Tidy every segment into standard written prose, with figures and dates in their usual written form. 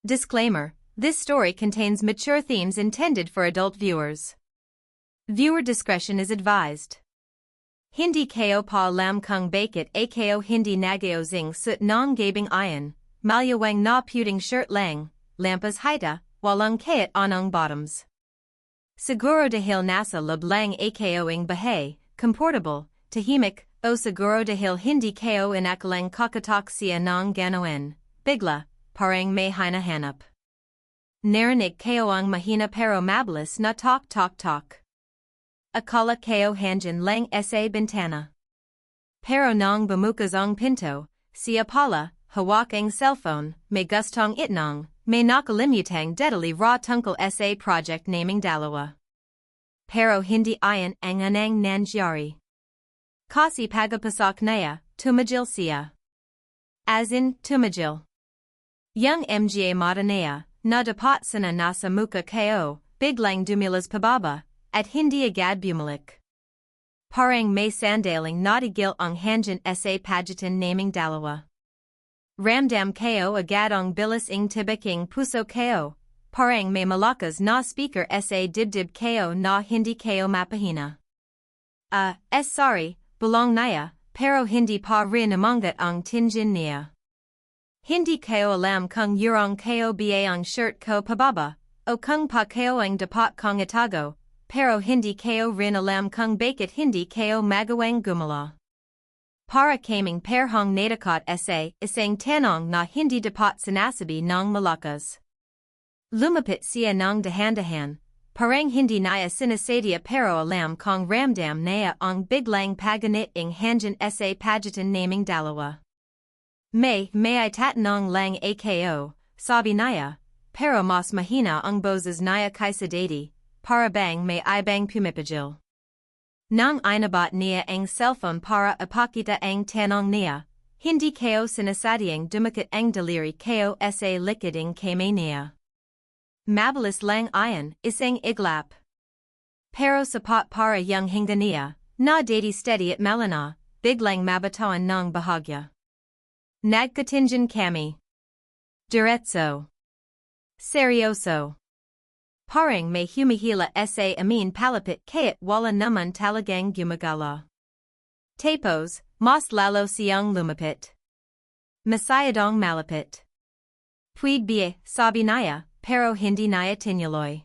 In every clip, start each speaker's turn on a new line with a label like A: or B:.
A: Disclaimer: this story contains mature themes intended for adult viewers. Viewer discretion is advised. Hindi ko pa lam kung bakit ako hindi nagao zing sut nong gabing iron, malyawang na puting shirt lang, lampas hita, walang kayat anong bottoms. Siguro dahil nasa loob lang akoing bahay, comfortable, tahimik, o siguro dahil hindi ko inakalang kakatok siya ng gano'n, bigla, parang may hinahanap. Narinig ko ang mahina pero mabilis na talk. Akala ko hanjan lang sa bintana. Pero nang bumukas ang pinto, siya pala, hawak ang cellphone, may gustong itnong, may nakalimutang deadly raw tungkol sa project naming dalawa. Pero hindi ayan ang anang nangyari. Kasi pagapasok niya, tumagil siya. As in, tumagil. Yung mga mata niya, na dapat sana nasa muka ko, biglang dumilas pababa, at hindi agad bumalik. Parang may sandaling natigil ang hanjan sa pagitan naming dalawa. Ramdam ko agad ang bilis ng tibiking puso ko, parang may malakas na speaker sa dibdib ko na hindi ko mapahina. Sorry, bulong niya, pero hindi pa rin umangat ang tingin niya. Hindi ko alam kung yurong ko ba ang shirt ko pababa, o kung pa ko ang dapat kong itago, pero hindi ko rin alam kung bakit hindi ko magawang gumala. Para kaming perhong natakot sa isang tanong na hindi dapat sinasabi ng malakas. Lumapit siya ng dahan-dahan, parang hindi niya sinasadya pero alam kong ramdam niya ang biglang paganit ng hanjan sa pagitan naming dalawa. May tatanong lang ako, sabi niya, pero mas mahina ang boses niya kaysa dati, para bang may ibang pumipigil. Nang inabat niya ang cellphone para ipakita ang tanong niya, hindi ko sinasadyang dumakit ang daliri ko sa likiding kamay niya. Mabilis lang iyan, isang iglap. Pero sapat para yung hinga niya, na dati steady at malana, biglang mabatawan ng bahagya. Nagkatinjan kami. Diretso. Seryoso. Parang may humihila sa amin palapit kayat wala naman talagang gumagala. Tapos, mas lalo siyang lumapit. Masyadong malapit. Puig biye, sabi niya, pero hindi niya tinuloy.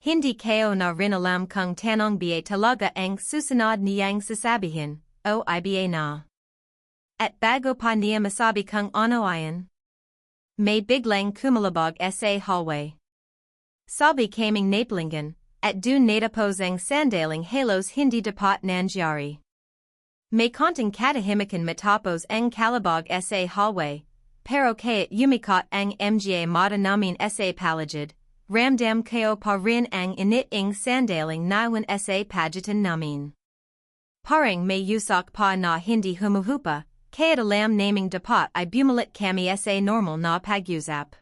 A: Hindi ko na rin alam kung tanong biye talaga ang susunod niyang sasabihin, o iba na. At bago pa niya masabi kung ano ayan. May biglang kumalabog sa hallway. Sabi kaming napalingan, at dun natapos ang sandaling halos hindi dapat nangyari. May konting katahimikan matapos ang kalabog sa hallway, pero kayat yumikot ang mga mata namin sa paligid, ramdam ko pa rin ang init ng sandaling naiwan sa pagitan namin. Parang may usok pa na hindi humuhupa, kayat alam naming dapat ay bumalik kami sa normal na pag-usap.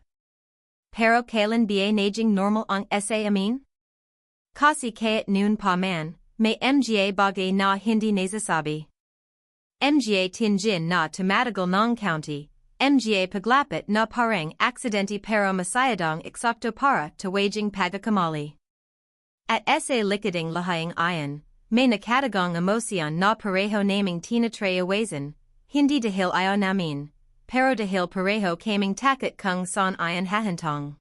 A: Pero kailan ba naging normal ang sa amin? Kasi kayat noon pa man, may mga bagay na hindi nasasabi. Mga tinjin na tumatagal ng county, mga paglapit na parang aksidente pero masyadong eksakto para tawaging pagkakamali. At sa likiding lahayang ayan, may nakatagong emosyon na pareho naming tinatrayawasan, hindi dahil ayaw namin, pero dahil pareho kaming takot kung saan ayan hahantong.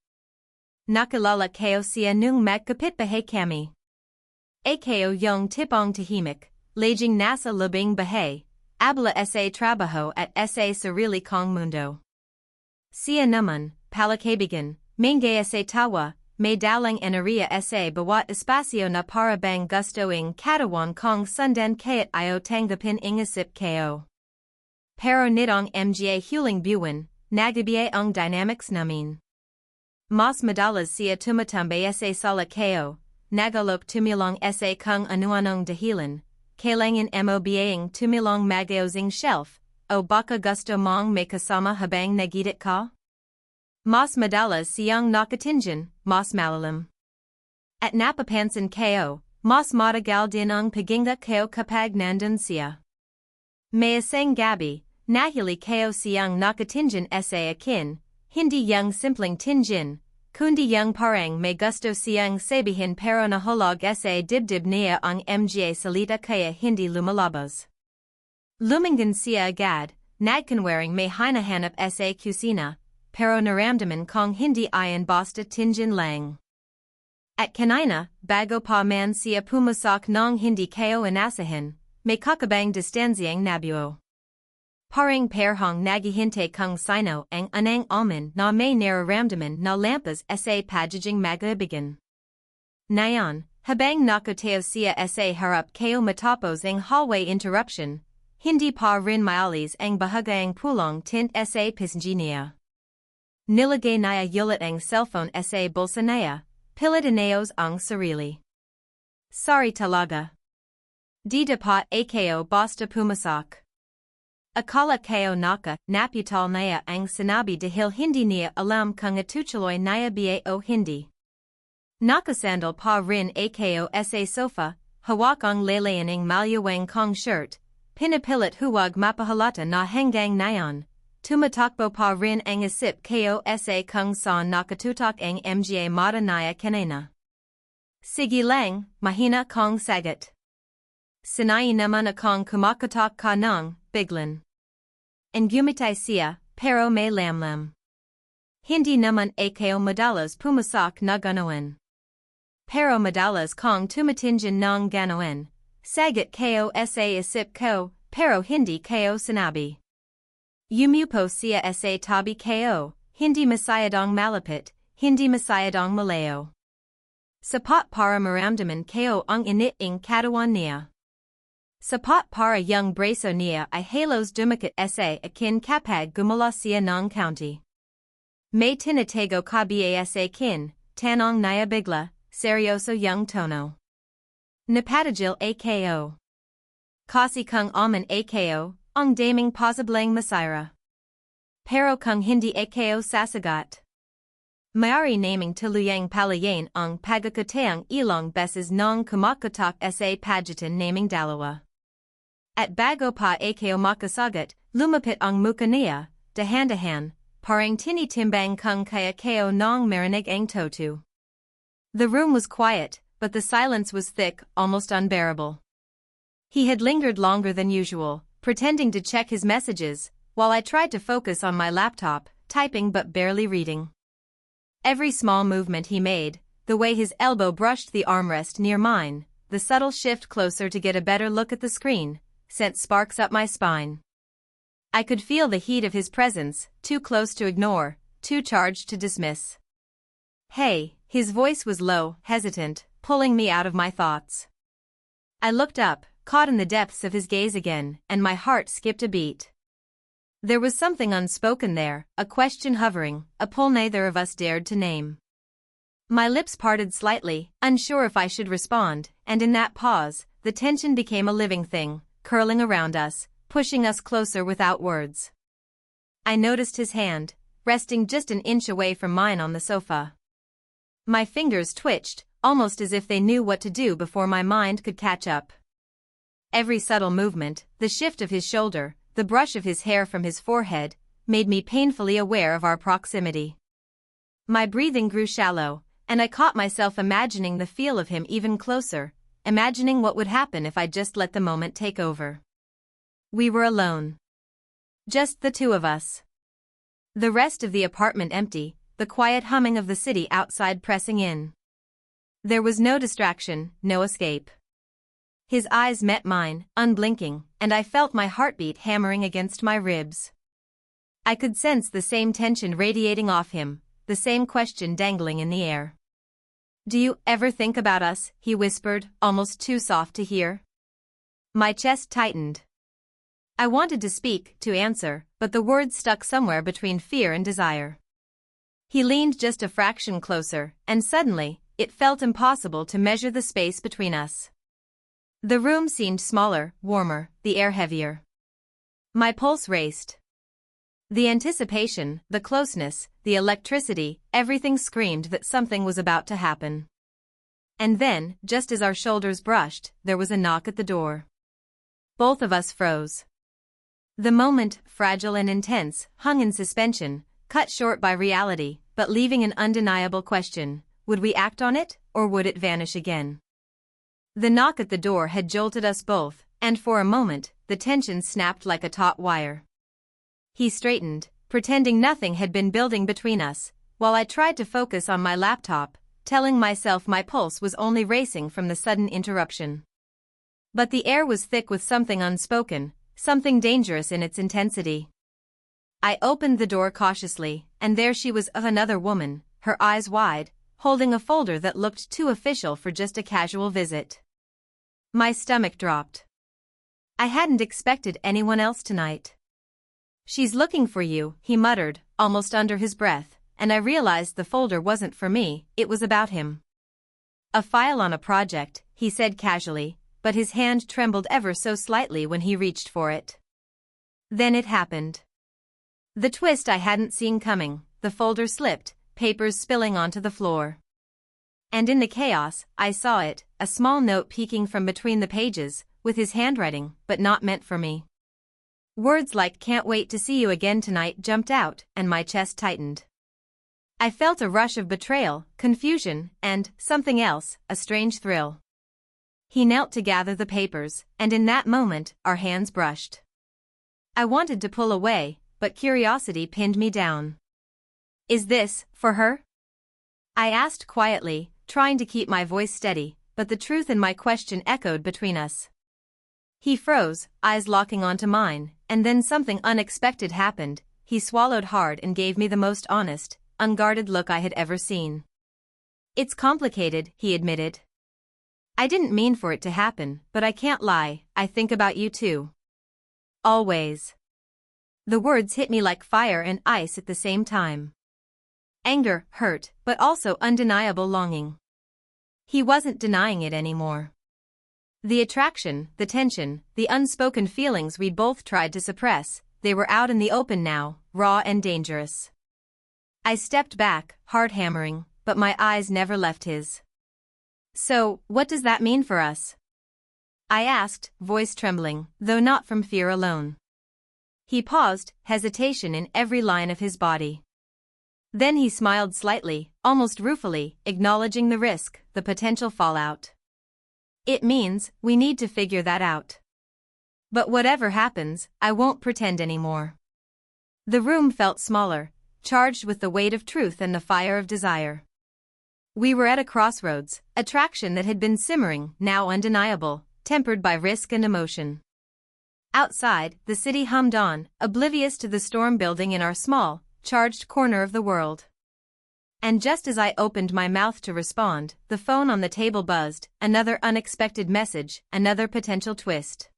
A: Nakilala ko siya nung magkapitbahay kami. Ako yung tipong tahimik, laging nasa labing bahay, abla sa trabaho at sa sarili kong mundo. Siya naman, palakaibigan, mangaya sa tawa, may dalang enerhiya sa bawat espasyo na para bang gustoing katawan kong sundan kayat ayaw tanggapin ingasip ko. Pero nitong mga huling buwan, nagbabiya ang dynamics namin. Mas madalas siya tumatambay sa sala ko, nagalok tumilong sa kung anuanong dahilan, kailangan mo baing tumilong magayosing shelf, o baka gusto mong may kasama habang nagidit ka? Mas madalas siyang nakatinjan, mas malalim. At napapansin ko, mas matagal din ang paginga ko kapag nandun siya. May isang gabi, nahili ko siyang nakatinjan sa akin, hindi yang simpling tinjin, kundi yang parang may gusto siyang sabihin pero nahulog sa dibdib niya ang mga salita kaya hindi lumalabas. Lumingan siya agad, nagkunwaring may hinahanap sa kusina, pero naramdaman kong hindi iyan basta tinjin lang. At kanina, bago pa man siya pumasok ng hindi ko inasahan, may kakabang distansyang nabuo. Parang perhong naghihintay kung sino ang anang alman na may nararamdaman na lampas sa pagiging magkaibigan. Ngayon, habang nakatao siya sa harap ko matapos ang hallway interruption, hindi pa rin maalis ang bahagayang pulong tint sa pisngi niya. Nilagay niya ulit ang cellphone sa bulsa niya, pilit inaos ang sarili. Sorry talaga. Di dapat ako basta pumasok. Akala ko naka naputal niya ang sinabi dahil hindi niya alam kung itutuloy niya ba o hindi. Nakasandal pa rin ako sa sofa, hawak ang lalayan ng malyawang kong shirt, pinipilit huwag mapahalata na hanggang ngayon, tumatakbo pa rin ang isip ko sa kung saan nakatutok ang mga mata niya kanina. Sige lang, mahina kong sagot. Sanay naman akong kumakatok ka ng biglan. And gumitay siya, pero may lamlam. Hindi naman ako madalas pumasok na ganoon. Pero madalas kong tumatinjin ng ganoon, sagot ko sa isip ko, pero hindi ko sinabi. Umupo siya sa tabi ko, hindi masyadong malapit, hindi masyadong malayo. Sapat para maramdaman ko ang init ng katawan niya. Sapat para yung braso niya ay halos dumakit sa akin kapag gumala siya ng county. May tinatago ka ba sa kin, tanong niya bigla, seryoso yung tono. Napatigil ako. Kasi kung aman ako, ang daming posibleng masira. Pero kung hindi ako sasagot. Mayari naming tuluyang palayan ang pagkakataang ilang beses ng kumakatok sa pagitan naming dalawa. At bago pa ako makasagot, lumapit ang muka niya, dahan-dahan, parang tinitimbang kung kaya ko nang marinig ang totu. The room was quiet, but the silence was thick, almost unbearable. He had lingered longer than usual, pretending to check his messages, while I tried to focus on my laptop, typing but barely reading. Every small movement he made, the way his elbow brushed the armrest near mine, the subtle shift closer to get a better look at the screen, sent sparks up my spine. I could feel the heat of his presence, too close to ignore, too charged to dismiss. Hey, his voice was low, hesitant, pulling me out of my thoughts. I looked up, caught in the depths of his gaze again, and my heart skipped a beat. There was something unspoken there, a question hovering, a pull neither of us dared to name. My lips parted slightly, unsure if I should respond, and in that pause, the tension became a living thing, curling around us, pushing us closer without words. I noticed his hand, resting just an inch away from mine on the sofa. My fingers twitched, almost as if they knew what to do before my mind could catch up. Every subtle movement, the shift of his shoulder, the brush of his hair from his forehead, made me painfully aware of our proximity. My breathing grew shallow, and I caught myself imagining the feel of him even closer, imagining what would happen if I just let the moment take over. We were alone. Just the two of us. The rest of the apartment empty, the quiet humming of the city outside pressing in. There was no distraction, no escape. His eyes met mine, unblinking, and I felt my heartbeat hammering against my ribs. I could sense the same tension radiating off him, the same question dangling in the air. Do you ever think about us? He whispered, almost too soft to hear. My chest tightened. I wanted to speak, to answer, but the words stuck somewhere between fear and desire. He leaned just a fraction closer, and suddenly, it felt impossible to measure the space between us. The room seemed smaller, warmer, the air heavier. My pulse raced. The anticipation, the closeness, the electricity, everything screamed that something was about to happen. And then, just as our shoulders brushed, there was a knock at the door. Both of us froze. The moment, fragile and intense, hung in suspension, cut short by reality, but leaving an undeniable question: would we act on it, or would it vanish again? The knock at the door had jolted us both, and for a moment, the tension snapped like a taut wire. He straightened, pretending nothing had been building between us, while I tried to focus on my laptop, telling myself my pulse was only racing from the sudden interruption. But the air was thick with something unspoken, something dangerous in its intensity. I opened the door cautiously, and there she was, another woman, her eyes wide, holding a folder that looked too official for just a casual visit. My stomach dropped. I hadn't expected anyone else tonight. "She's looking for you," he muttered, almost under his breath, and I realized the folder wasn't for me, it was about him. "A file on a project," he said casually, but his hand trembled ever so slightly when he reached for it. Then it happened. The twist I hadn't seen coming: the folder slipped, papers spilling onto the floor. And in the chaos, I saw it, a small note peeking from between the pages, with his handwriting, but not meant for me. Words like "can't wait to see you again tonight" jumped out, and my chest tightened. I felt a rush of betrayal, confusion, and, something else, a strange thrill. He knelt to gather the papers, and in that moment, our hands brushed. I wanted to pull away, but curiosity pinned me down. "Is this for her?" I asked quietly, trying to keep my voice steady, but the truth in my question echoed between us. He froze, eyes locking onto mine, and then something unexpected happened. He swallowed hard and gave me the most honest, unguarded look I had ever seen. "It's complicated," he admitted. "I didn't mean for it to happen, but I can't lie, I think about you too. Always." The words hit me like fire and ice at the same time. Anger, hurt, but also undeniable longing. He wasn't denying it anymore. The attraction, the tension, the unspoken feelings we'd both tried to suppress, they were out in the open now, raw and dangerous. I stepped back, heart hammering, but my eyes never left his. "So, what does that mean for us?" I asked, voice trembling, though not from fear alone. He paused, hesitation in every line of his body. Then he smiled slightly, almost ruefully, acknowledging the risk, the potential fallout. "It means we need to figure that out. But whatever happens, I won't pretend anymore." The room felt smaller, charged with the weight of truth and the fire of desire. We were at a crossroads, attraction that had been simmering, now undeniable, tempered by risk and emotion. Outside, the city hummed on, oblivious to the storm building in our small, charged corner of the world. And just as I opened my mouth to respond, the phone on the table buzzed, another unexpected message, another potential twist.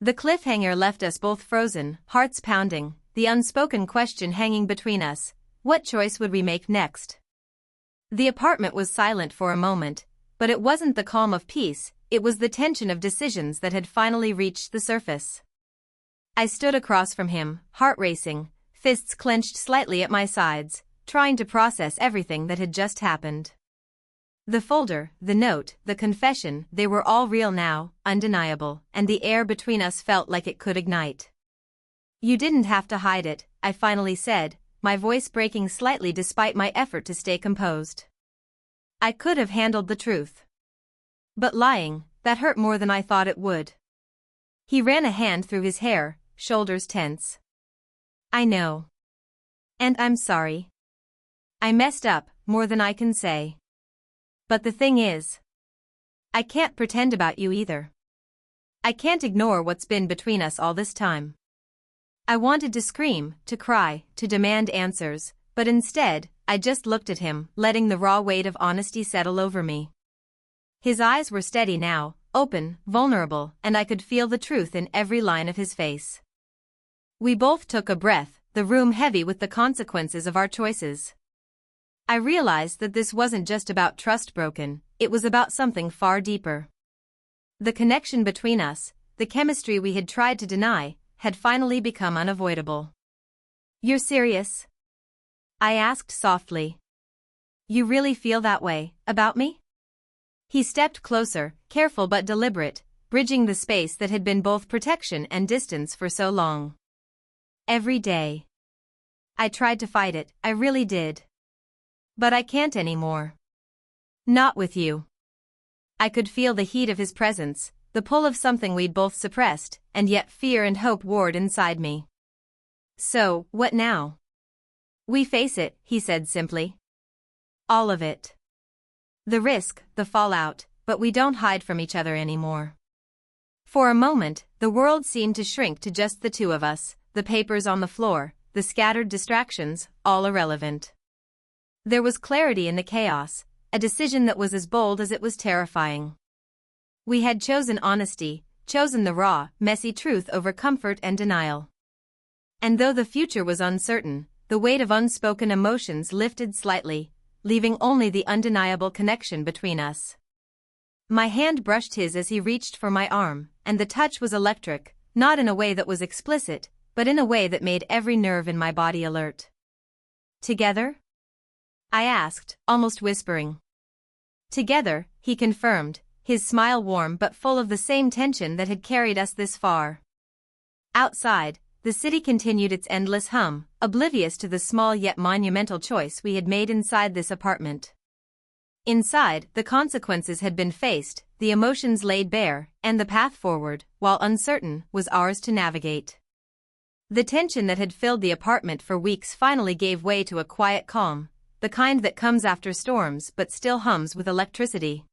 A: The cliffhanger left us both frozen, hearts pounding, the unspoken question hanging between us: what choice would we make next? The apartment was silent for a moment, but it wasn't the calm of peace, it was the tension of decisions that had finally reached the surface. I stood across from him, heart racing, fists clenched slightly at my sides, trying to process everything that had just happened. The folder, the note, the confession, they were all real now, undeniable, and the air between us felt like it could ignite. "You didn't have to hide it," I finally said, my voice breaking slightly despite my effort to stay composed. "I could have handled the truth. But lying, that hurt more than I thought it would." He ran a hand through his hair, shoulders tense. "I know. And I'm sorry. I messed up, more than I can say. But the thing is, I can't pretend about you either. I can't ignore what's been between us all this time." I wanted to scream, to cry, to demand answers, but instead, I just looked at him, letting the raw weight of honesty settle over me. His eyes were steady now, open, vulnerable, and I could feel the truth in every line of his face. We both took a breath, the room heavy with the consequences of our choices. I realized that this wasn't just about trust broken, it was about something far deeper. The connection between us, the chemistry we had tried to deny, had finally become unavoidable. "You're serious?" I asked softly. "You really feel that way, about me?" He stepped closer, careful but deliberate, bridging the space that had been both protection and distance for so long. "Every day. I tried to fight it, I really did. But I can't anymore. Not with you. I could feel the heat of his presence, the pull of something we'd both suppressed, and yet fear and hope warred inside me. So, what now? We face it, he said simply. All of it. The risk, the fallout, but we don't hide from each other anymore. For a moment, the world seemed to shrink to just the two of us, the papers on the floor, the scattered distractions, all irrelevant. There was clarity in the chaos, a decision that was as bold as it was terrifying. We had chosen honesty, chosen the raw, messy truth over comfort and denial. And though the future was uncertain, the weight of unspoken emotions lifted slightly, leaving only the undeniable connection between us. My hand brushed his as he reached for my arm, and the touch was electric, not in a way that was explicit, but in a way that made every nerve in my body alert. Together? I asked, almost whispering. Together, he confirmed, his smile warm but full of the same tension that had carried us this far. Outside, the city continued its endless hum, oblivious to the small yet monumental choice we had made inside this apartment. Inside, the consequences had been faced, the emotions laid bare, and the path forward, while uncertain, was ours to navigate. The tension that had filled the apartment for weeks finally gave way to a quiet calm, the kind that comes after storms but still hums with electricity.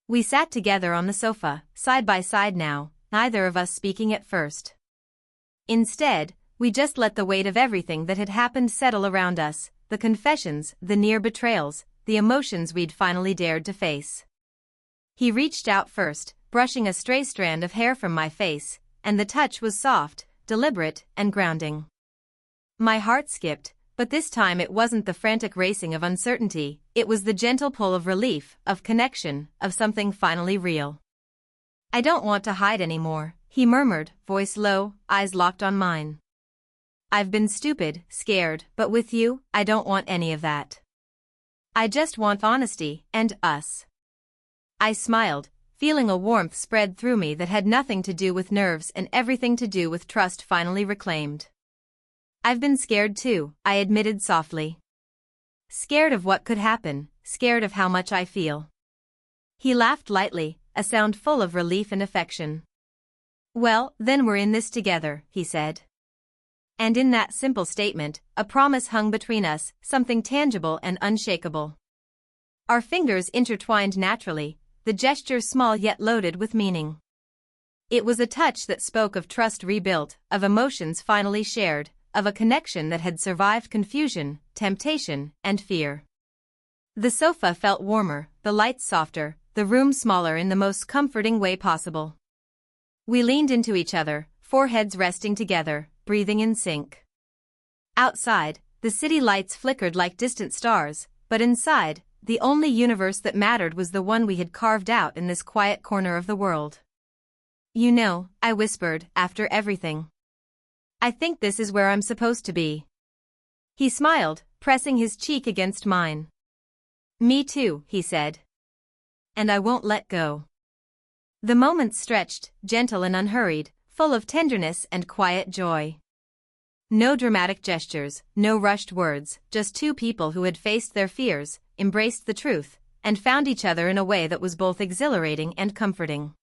A: We sat together on the sofa, side by side now, neither of us speaking at first. Instead, we just let the weight of everything that had happened settle around us, the confessions, the near betrayals, the emotions we'd finally dared to face. He reached out first, brushing a stray strand of hair from my face, and the touch was soft, deliberate, and grounding. My heart skipped, but this time it wasn't the frantic racing of uncertainty, it was the gentle pull of relief, of connection, of something finally real. I don't want to hide anymore, he murmured, voice low, eyes locked on mine. I've been stupid, scared, but with you, I don't want any of that. I just want honesty, and us. I smiled, feeling a warmth spread through me that had nothing to do with nerves and everything to do with trust finally reclaimed. I've been scared too, I admitted softly. Scared of what could happen, scared of how much I feel. He laughed lightly, a sound full of relief and affection. Well, then we're in this together, he said. And in that simple statement, a promise hung between us, something tangible and unshakable. Our fingers intertwined naturally, the gesture small yet loaded with meaning. It was a touch that spoke of trust rebuilt, of emotions finally shared, of a connection that had survived confusion, temptation, and fear. The sofa felt warmer, the lights softer, the room smaller in the most comforting way possible. We leaned into each other, foreheads resting together, breathing in sync. Outside, the city lights flickered like distant stars, but inside, the only universe that mattered was the one we had carved out in this quiet corner of the world. You know, I whispered, after everything. I think this is where I'm supposed to be. He smiled, pressing his cheek against mine. Me too, he said. And I won't let go. The moments stretched, gentle and unhurried, full of tenderness and quiet joy. No dramatic gestures, no rushed words, just two people who had faced their fears, embraced the truth, and found each other in a way that was both exhilarating and comforting.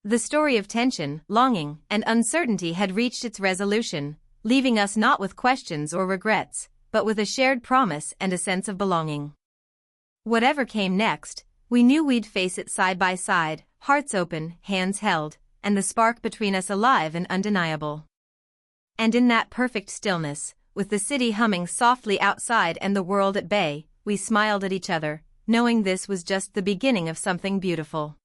A: The story of tension, longing, and uncertainty had reached its resolution, leaving us not with questions or regrets, but with a shared promise and a sense of belonging. Whatever came next, we knew we'd face it side by side, hearts open, hands held, and the spark between us alive and undeniable. And in that perfect stillness, with the city humming softly outside and the world at bay, we smiled at each other, knowing this was just the beginning of something beautiful.